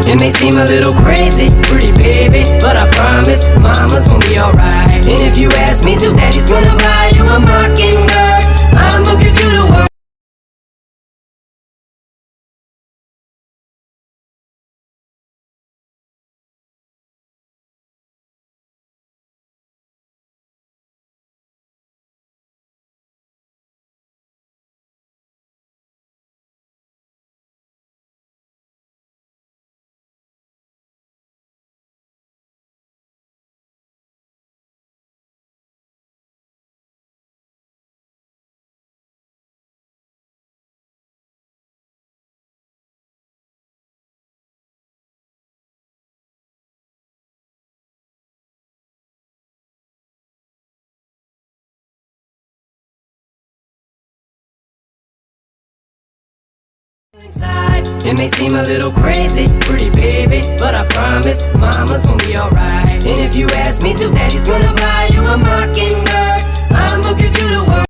It may seem a little crazy, pretty baby, but I promise mama's gonna be alright. And if you ask me to, daddy's gonna buy you a mockingbird. I'ma give you the word. It may seem a little crazy, pretty baby, but I promise mama's gonna be alright. And if you ask me to, daddy's gonna buy